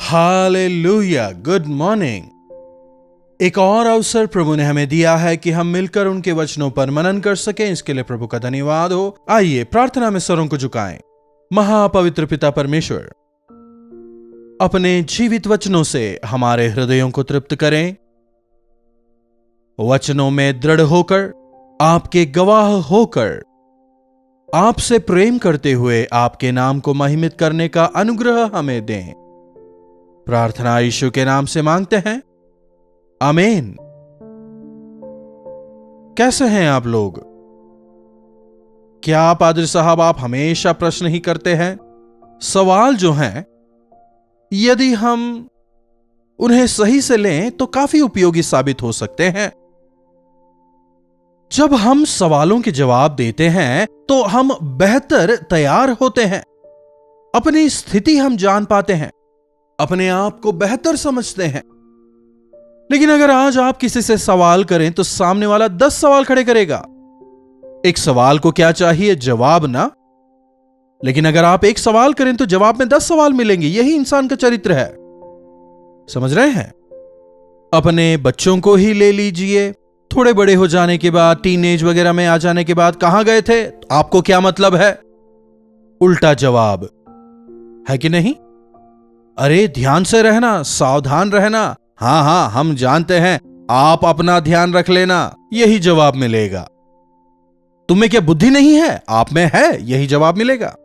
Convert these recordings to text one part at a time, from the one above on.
Hallelujah, good morning. एक और अवसर प्रभु ने हमें दिया है कि हम मिलकर उनके वचनों पर मनन कर सकें। इसके लिए प्रभु का धन्यवाद हो। आइए प्रार्थना में स्वरों को झुकाएं। महापवित्र पिता परमेश्वर, अपने जीवित वचनों से हमारे हृदयों को तृप्त करें। वचनों में दृढ़ होकर, आपके गवाह होकर, आपसे प्रेम करते हुए आपके नाम को महिमित करने का अनुग्रह हमें दें। प्रार्थना यीशु के नाम से मांगते हैं, आमीन। कैसे हैं आप लोग? क्या पादरी साहब आप हमेशा प्रश्न ही करते हैं? सवाल जो हैं, यदि हम उन्हें सही से लें तो काफी उपयोगी साबित हो सकते हैं। जब हम सवालों के जवाब देते हैं तो हम बेहतर तैयार होते हैं, अपनी स्थिति हम जान पाते हैं, अपने आप को बेहतर समझते हैं। लेकिन अगर आज आप किसी से सवाल करें तो सामने वाला 10 सवाल खड़े करेगा। एक सवाल को क्या चाहिए? जवाब ना। लेकिन अगर आप एक सवाल करें तो जवाब में 10 सवाल मिलेंगे। यही इंसान का चरित्र है। समझ रहे हैं? अपने बच्चों को ही ले लीजिए। थोड़े बड़े हो जाने के बाद, टीनेज वगैरह में आ जाने के बाद, कहां गए थे? आपको क्या मतलब है? उल्टा जवाब है कि नहीं? अरे ध्यान से रहना, सावधान रहना। हां हां, हम जानते हैं, आप अपना ध्यान रख लेना। यही जवाब मिलेगा। तुम्हें क्या बुद्धि नहीं है? आप में है। यही जवाब मिलेगा।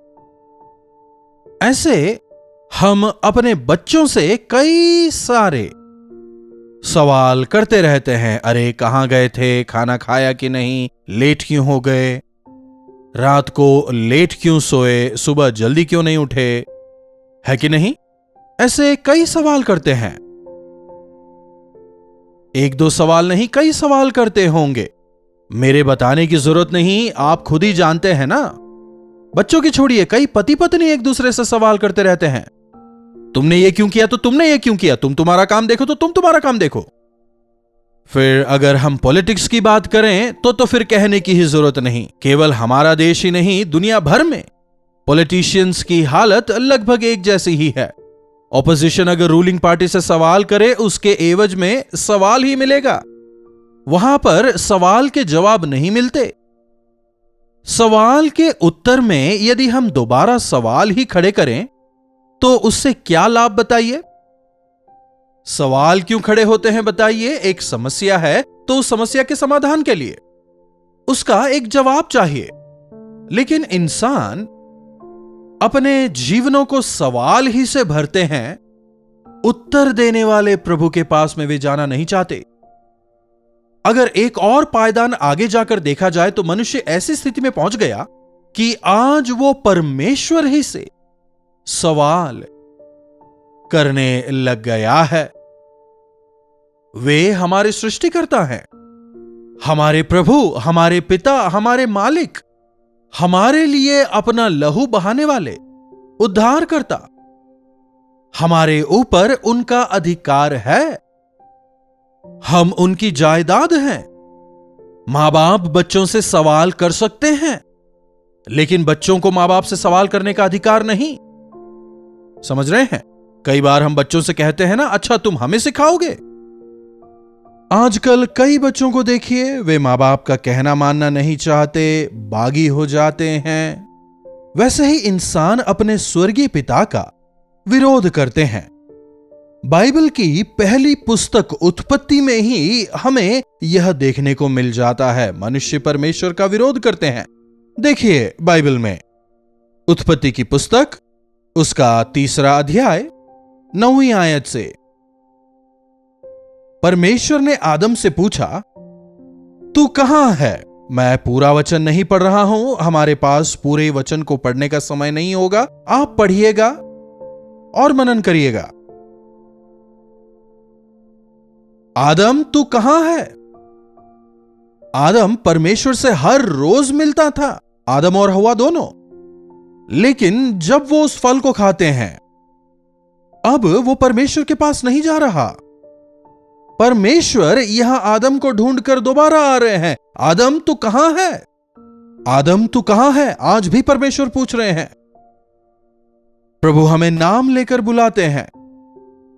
ऐसे हम अपने बच्चों से कई सारे सवाल करते रहते हैं। अरे कहां गए थे? खाना खाया कि नहीं? लेट क्यों हो गए? रात को लेट क्यों सोए? सुबह जल्दी क्यों नहीं उठे? है कि नहीं? ऐसे कई सवाल करते हैं। एक दो सवाल नहीं, कई सवाल करते होंगे। मेरे बताने की जरूरत नहीं, आप खुद ही जानते हैं ना। बच्चों की छोड़िए, कई पति पत्नी एक दूसरे से सवाल करते रहते हैं। तुमने ये क्यों किया? तो तुमने ये क्यों किया? तुम तुम्हारा काम देखो तो तुम तुम्हारा काम देखो। फिर अगर हम पॉलिटिक्स की बात करें तो फिर कहने की ही जरूरत नहीं। केवल हमारा देश ही नहीं, दुनिया भर में पॉलिटिशियंस की हालत लगभग एक जैसी ही है। ऑपोजिशन अगर रूलिंग पार्टी से सवाल करे, उसके एवज में सवाल ही मिलेगा। वहां पर सवाल के जवाब नहीं मिलते। सवाल के उत्तर में यदि हम दोबारा सवाल ही खड़े करें तो उससे क्या लाभ बताइए? सवाल क्यों खड़े होते हैं बताइए? एक समस्या है तो उस समस्या के समाधान के लिए उसका एक जवाब चाहिए। लेकिन इंसान अपने जीवनों को सवाल ही से भरते हैं। उत्तर देने वाले प्रभु के पास में वे जाना नहीं चाहते। अगर एक और पायदान आगे जाकर देखा जाए तो मनुष्य ऐसी स्थिति में पहुंच गया कि आज वो परमेश्वर ही से सवाल करने लग गया है। वे हमारे सृष्टिकर्ता हैं, हमारे प्रभु, हमारे पिता, हमारे मालिक, हमारे लिए अपना लहू बहाने वाले, उद्धारकर्ता। हमारे ऊपर उनका अधिकार है। हम उनकी जायदाद हैं। मां बाप बच्चों से सवाल कर सकते हैं, लेकिन बच्चों को मां बाप से सवाल करने का अधिकार नहीं। समझ रहे हैं? कई बार हम बच्चों से कहते हैं ना, अच्छा तुम हमें सिखाओगे। आजकल कई बच्चों को देखिए, वे मां बाप का कहना मानना नहीं चाहते, बागी हो जाते हैं। वैसे ही इंसान अपने स्वर्गीय पिता का विरोध करते हैं। बाइबल की पहली पुस्तक उत्पत्ति में ही हमें यह देखने को मिल जाता है। मनुष्य परमेश्वर का विरोध करते हैं। देखिए बाइबल में उत्पत्ति की पुस्तक, उसका 3 अध्याय 9वीं आयत से, परमेश्वर ने आदम से पूछा, तू कहां है? मैं पूरा वचन नहीं पढ़ रहा हूं, हमारे पास पूरे वचन को पढ़ने का समय नहीं होगा। आप पढ़िएगा और मनन करिएगा। आदम तू कहां है? आदम परमेश्वर से हर रोज मिलता था, आदम और हवा दोनों। लेकिन जब वो उस फल को खाते हैं, अब वो परमेश्वर के पास नहीं जा रहा। परमेश्वर यहां आदम को ढूंढकर दोबारा आ रहे हैं। आदम तू कहां है? आदम तू कहां है? आज भी परमेश्वर पूछ रहे हैं। प्रभु हमें नाम लेकर बुलाते हैं।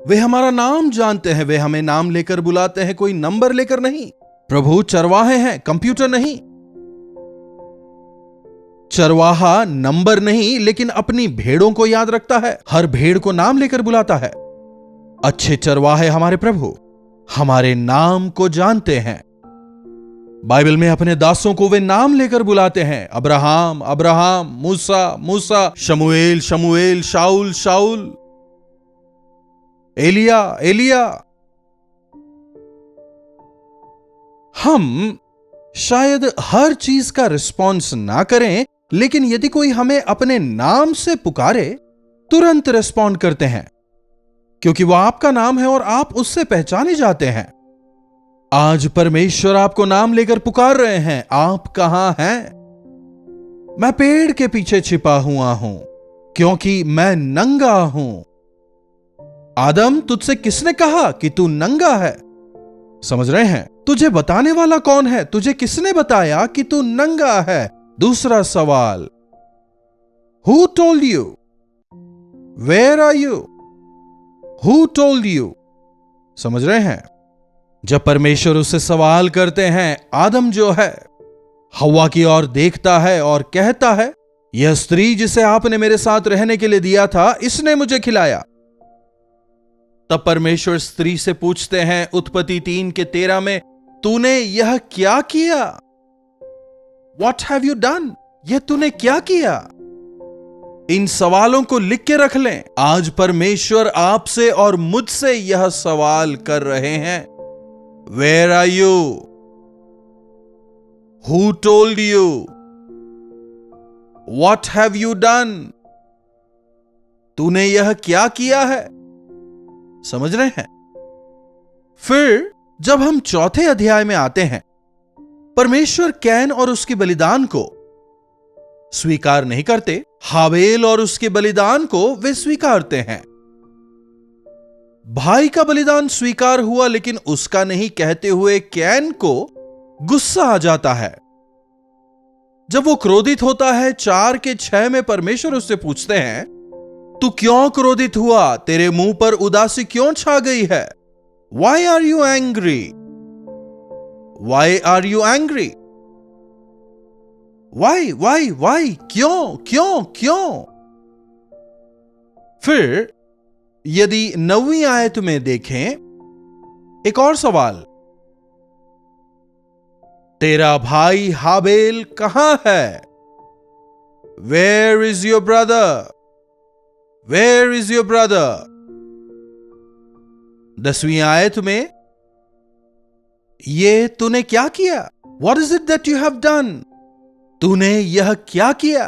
वे हमारा नाम जानते हैं, वे हमें नाम लेकर बुलाते हैं, कोई नंबर लेकर नहीं। प्रभु चरवाहे हैं, कंप्यूटर नहीं। चरवाहा नंबर नहीं, लेकिन अपनी भेड़ों को याद रखता है, हर भेड़ को नाम लेकर बुलाता है। अच्छे चरवाहे हमारे प्रभु हमारे नाम को जानते हैं। बाइबल में अपने दासों को वे नाम लेकर बुलाते हैं, अब्राहम अब्राहम, मूसा मूसा, शमूएल शमूएल, शाऊल शाऊल, एलिया एलिया। हम शायद हर चीज का रिस्पॉन्स ना करें, लेकिन यदि कोई हमें अपने नाम से पुकारे तुरंत रिस्पॉन्ड करते हैं, क्योंकि वह आपका नाम है और आप उससे पहचाने जाते हैं। आज परमेश्वर आपको नाम लेकर पुकार रहे हैं, आप कहां हैं? मैं पेड़ के पीछे छिपा हुआ हूं, क्योंकि मैं नंगा हूं। आदम, तुझसे किसने कहा कि तू नंगा है? समझ रहे हैं? तुझे बताने वाला कौन है? तुझे किसने बताया कि तू नंगा है? दूसरा सवाल, who told you? Where are you? Who told you? समझ रहे हैं? जब परमेश्वर उससे सवाल करते हैं, आदम जो है हव्वा की ओर देखता है और कहता है, यह स्त्री जिसे आपने मेरे साथ रहने के लिए दिया था, इसने मुझे खिलाया। तब परमेश्वर स्त्री से पूछते हैं उत्पत्ति 3:13 में, तूने यह क्या किया? What have you done? यह तूने क्या किया? इन सवालों को लिख के रख लें। आज परमेश्वर आपसे और मुझसे यह सवाल कर रहे हैं, Where are you? Who told you? What have you done? तूने यह क्या किया है? समझ रहे हैं? फिर जब हम चौथे अध्याय में आते हैं, परमेश्वर कैन और उसके बलिदान को स्वीकार नहीं करते, हाबेल और उसके बलिदान को वे स्वीकारते हैं। भाई का बलिदान स्वीकार हुआ, लेकिन उसका नहीं कहते हुए कैन को गुस्सा आ जाता है। जब वो क्रोधित होता है, 4:6 में परमेश्वर उससे पूछते हैं, तू क्यों क्रोधित हुआ? तेरे मुंह पर उदासी क्यों छा गई है? Why are you angry? Why are you angry? Why? क्यों? फिर यदि 9वीं आयत में देखें, एक और सवाल, तेरा भाई हाबेल कहां है? Where is your brother? Where is your brother? 10वीं आयत में, ये तूने क्या किया? What is it that you have done? तूने यह क्या किया?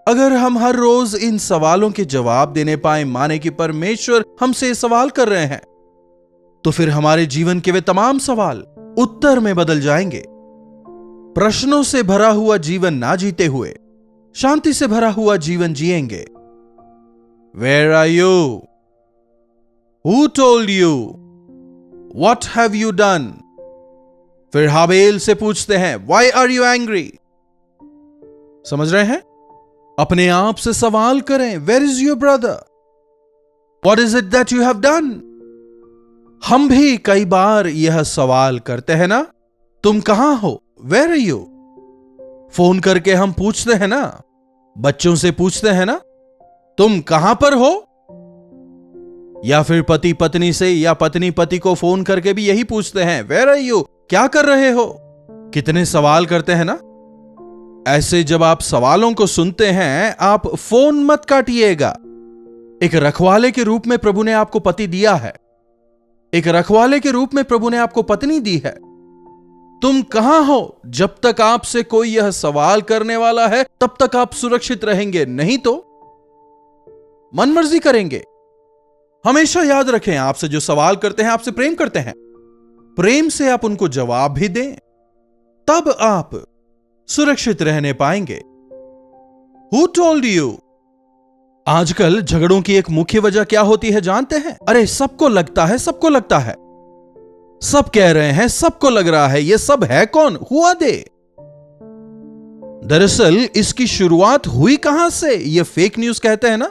अगर हम हर रोज इन सवालों के जवाब देने पाए, माने कि परमेश्वर हमसे सवाल कर रहे हैं, तो फिर हमारे जीवन के वे तमाम सवाल उत्तर में बदल जाएंगे। प्रश्नों से भरा हुआ जीवन ना जीते हुए शांति से भरा हुआ जीवन जिएंगे। Where are you? Who told you? What have you done? फिर हाबेल से पूछते हैं, Why are you angry? समझ रहे हैं? अपने आप से सवाल करें, Where is your brother? What is it that you have done? हम भी कई बार यह सवाल करते हैं ना, तुम कहां हो? Where are you? फोन करके हम पूछते हैं ना, बच्चों से पूछते हैं ना, तुम कहां पर हो? या फिर पति पत्नी से या पत्नी पति को फोन करके भी यही पूछते हैं, Where are you? क्या कर रहे हो? कितने सवाल करते हैं ना। ऐसे जब आप सवालों को सुनते हैं, आप फोन मत काटिएगा। एक रखवाले के रूप में प्रभु ने आपको पति दिया है, एक रखवाले के रूप में प्रभु ने आपको पत्नी दी है। तुम कहां हो? जब तक आपसे कोई यह सवाल करने वाला है, तब तक आप सुरक्षित रहेंगे, नहीं तो मनमर्जी करेंगे। हमेशा याद रखें, आपसे जो सवाल करते हैं, आपसे प्रेम करते हैं, प्रेम से आप उनको जवाब भी दें, तब आप सुरक्षित रहने पाएंगे। Who told you? आजकल झगड़ों की एक मुख्य वजह क्या होती है जानते हैं? अरे सबको लगता है, सबको लगता है, सब कह रहे हैं, सबको लग रहा है, ये सब है कौन? हुआ दे। दरअसल इसकी शुरुआत हुई कहां से? ये फेक न्यूज कहते हैं ना।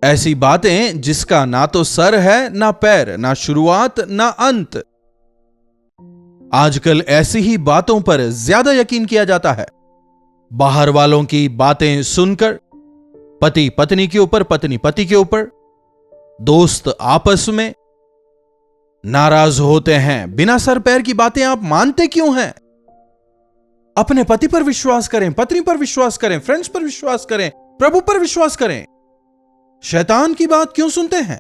ऐसी बातें जिसका ना तो सर है ना पैर, ना शुरुआत ना अंत। आजकल ऐसी ही बातों पर ज्यादा यकीन किया जाता है। बाहर वालों की बातें सुनकर पति पत्नी के ऊपर, पत्नी पति के ऊपर, दोस्त आपस में नाराज होते हैं। बिना सर पैर की बातें आप मानते क्यों हैं? अपने पति पर विश्वास करें, पत्नी पर विश्वास करें, फ्रेंड्स पर विश्वास करें, प्रभु पर विश्वास करें। शैतान की बात क्यों सुनते हैं?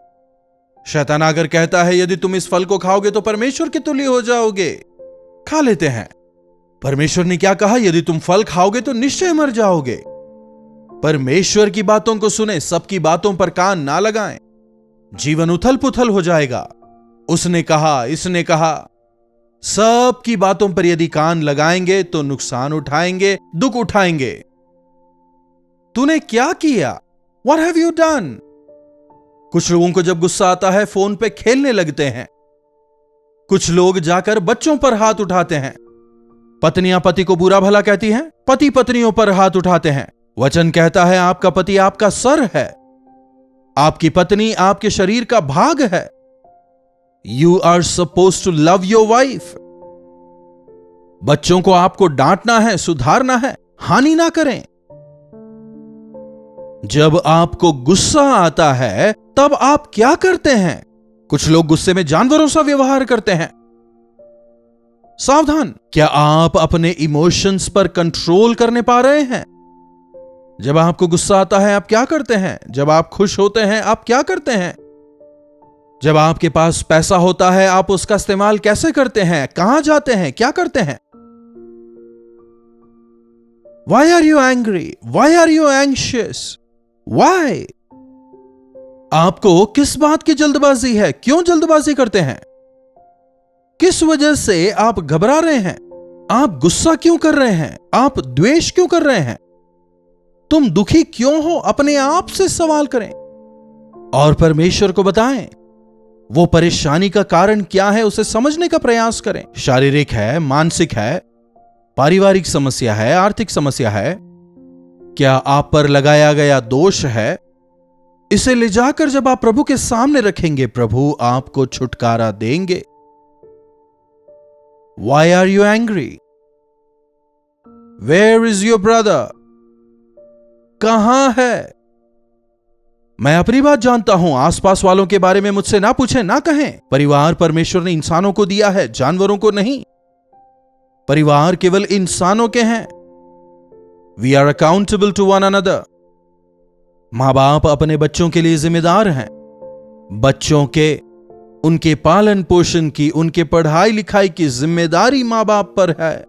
शैतान अगर कहता है यदि तुम इस फल को खाओगे तो परमेश्वर के तुल्य हो जाओगे, खा लेते हैं। परमेश्वर ने क्या कहा? यदि तुम फल खाओगे तो निश्चय मर जाओगे। परमेश्वर की बातों को सुने, सबकी बातों पर कान ना लगाएं, जीवन उथल पुथल हो जाएगा। उसने कहा, इसने कहा, सबकी बातों पर यदि कान लगाएंगे तो नुकसान उठाएंगे, दुख उठाएंगे। तूने क्या किया? What have you done? कुछ लोगों को जब गुस्सा आता है फोन पे खेलने लगते हैं। कुछ लोग जाकर बच्चों पर हाथ उठाते हैं। पत्नियां पति को बुरा भला कहती हैं, पति पत्नियों पर हाथ उठाते हैं। वचन कहता है आपका पति आपका सर है, आपकी पत्नी आपके शरीर का भाग है। You are supposed to love your wife. बच्चों को आपको डांटना है, सुधारना है, हानि ना करें। जब आपको गुस्सा आता है तब आप क्या करते हैं? कुछ लोग गुस्से में जानवरों सा व्यवहार करते हैं। सावधान, क्या आप अपने इमोशंस पर कंट्रोल करने पा रहे हैं? जब आपको गुस्सा आता है आप क्या करते हैं? जब आप खुश होते हैं आप क्या करते हैं? जब आपके पास पैसा होता है आप उसका इस्तेमाल कैसे करते हैं? कहां जाते हैं? क्या करते हैं? Why are you angry? Why are you anxious? Why? आपको किस बात की जल्दबाजी है? क्यों जल्दबाजी करते हैं? किस वजह से आप घबरा रहे हैं? आप गुस्सा क्यों कर रहे हैं? आप द्वेष क्यों कर रहे हैं? तुम दुखी क्यों हो? अपने आप से सवाल करें और परमेश्वर को बताएं। वो परेशानी का कारण क्या है उसे समझने का प्रयास करें। शारीरिक है, मानसिक है, पारिवारिक समस्या है, आर्थिक समस्या है, क्या आप पर लगाया गया दोष है? इसे ले जाकर जब आप प्रभु के सामने रखेंगे, प्रभु आपको छुटकारा देंगे। Why are you angry? Where is your brother? कहां है? मैं अपनी बात जानता हूं, आसपास वालों के बारे में मुझसे ना पूछें, ना कहें। परिवार परमेश्वर ने इंसानों को दिया है, जानवरों को नहीं। परिवार केवल इंसानों के हैं। We are accountable to one another. मां बाप अपने बच्चों के लिए जिम्मेदार हैं। बच्चों के, उनके पालन पोषण की, उनके पढ़ाई लिखाई की जिम्मेदारी मां बाप पर है।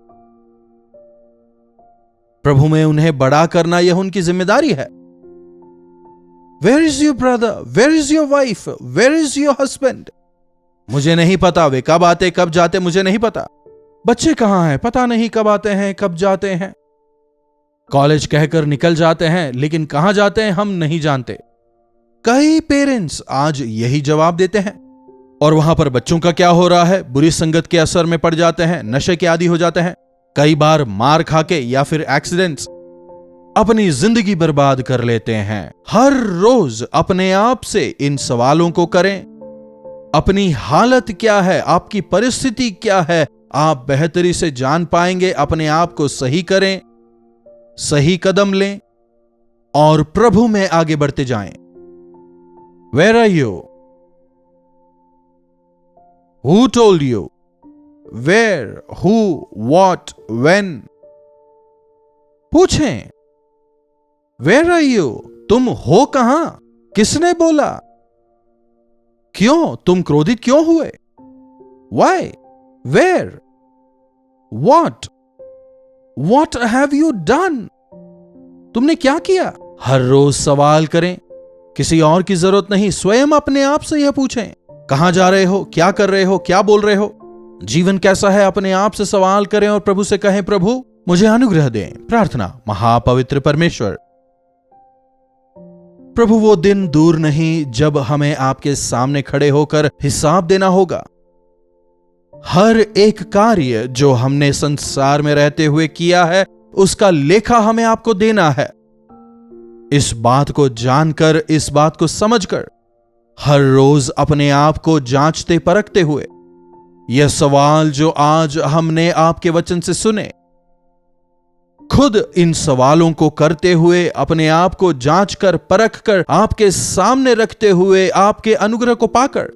प्रभु में उन्हें बड़ा करना यह उनकी जिम्मेदारी है। Where is your brother? Where is your wife? Where is your husband? मुझे नहीं पता वे कब आते कब जाते, मुझे नहीं पता। बच्चे कहां हैं? पता नहीं कब आते हैं कब जाते हैं। कॉलेज कहकर निकल जाते हैं लेकिन कहां जाते हैं हम नहीं जानते। कई पेरेंट्स आज यही जवाब देते हैं। और वहां पर बच्चों का क्या हो रहा है? बुरी संगत के असर में पड़ जाते हैं, नशे के आदी हो जाते हैं, कई बार मार खाके या फिर एक्सीडेंट्स अपनी जिंदगी बर्बाद कर लेते हैं। हर रोज अपने आप से इन सवालों को करें, अपनी हालत क्या है, आपकी परिस्थिति क्या है, आप बेहतरी से जान पाएंगे। अपने आप को सही करें, सही कदम लें और प्रभु में आगे बढ़ते जाएं। Where are you? Who told you? Where? Who? What? When? पूछें, Where are you? तुम हो कहां? किसने बोला? क्यों? तुम क्रोधित क्यों हुए? Why? Where? What? What have you done? तुमने क्या किया? हर रोज सवाल करें, किसी और की जरूरत नहीं। स्वयं अपने आप से यह पूछें, कहां जा रहे हो, क्या कर रहे हो, क्या बोल रहे हो, जीवन कैसा है? अपने आप से सवाल करें और प्रभु से कहें, प्रभु मुझे अनुग्रह दें। प्रार्थना। महापवित्र परमेश्वर, प्रभु वो दिन दूर नहीं जब हमें आपके सामने खड़े होकर हिसाब देना होगा। हर एक कार्य जो हमने संसार में रहते हुए किया है उसका लेखा हमें आपको देना है। इस बात को जानकर, इस बात को समझकर हर रोज अपने आप को जांचते परखते हुए यह सवाल जो आज हमने आपके वचन से सुने, खुद इन सवालों को करते हुए अपने आप को जांच कर परख कर आपके सामने रखते हुए आपके अनुग्रह को पाकर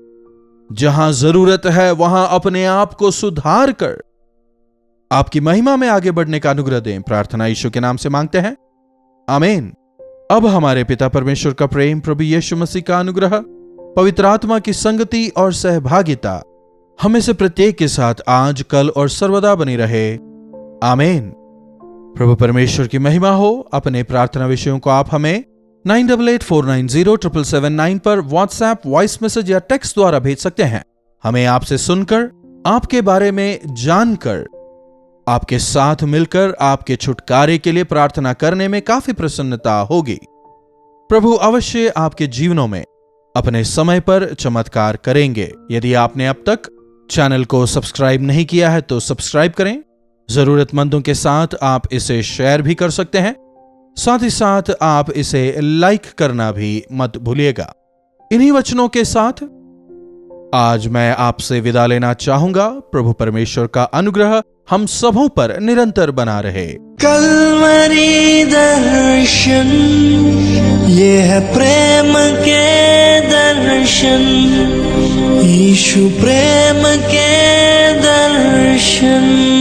जहां जरूरत है वहां अपने आप को सुधार कर आपकी महिमा में आगे बढ़ने का अनुग्रह दें। प्रार्थना यीशु के नाम से मांगते हैं, आमीन। अब हमारे पिता परमेश्वर का प्रेम, प्रभु यीशु मसीह का अनुग्रह, पवित्र आत्मा की संगति और सहभागिता हमें से प्रत्येक के साथ आज, कल और सर्वदा बनी रहे, आमीन। प्रभु परमेश्वर की महिमा हो। अपने प्रार्थना विषयों को आप हमें 9884907779 पर व्हाट्सएप, वॉइस मैसेज या टेक्स्ट द्वारा भेज सकते हैं। हमें आपसे सुनकर, आपके बारे में जानकर, आपके साथ मिलकर आपके छुटकारे के लिए प्रार्थना करने में काफी प्रसन्नता होगी। प्रभु अवश्य आपके जीवनों में अपने समय पर चमत्कार करेंगे। यदि आपने अब तक चैनल को सब्सक्राइब नहीं किया है तो सब्सक्राइब करें। जरूरतमंदों के साथ आप इसे शेयर भी कर सकते हैं। साथ ही साथ आप इसे लाइक करना भी मत भूलिएगा। इन्हीं वचनों के साथ आज मैं आपसे विदा लेना चाहूंगा। प्रभु परमेश्वर का अनुग्रह हम सबों पर निरंतर बना रहे। कलवरी दर्शन, ये है प्रेम के दर्शन, यीशु प्रेम के दर्शन।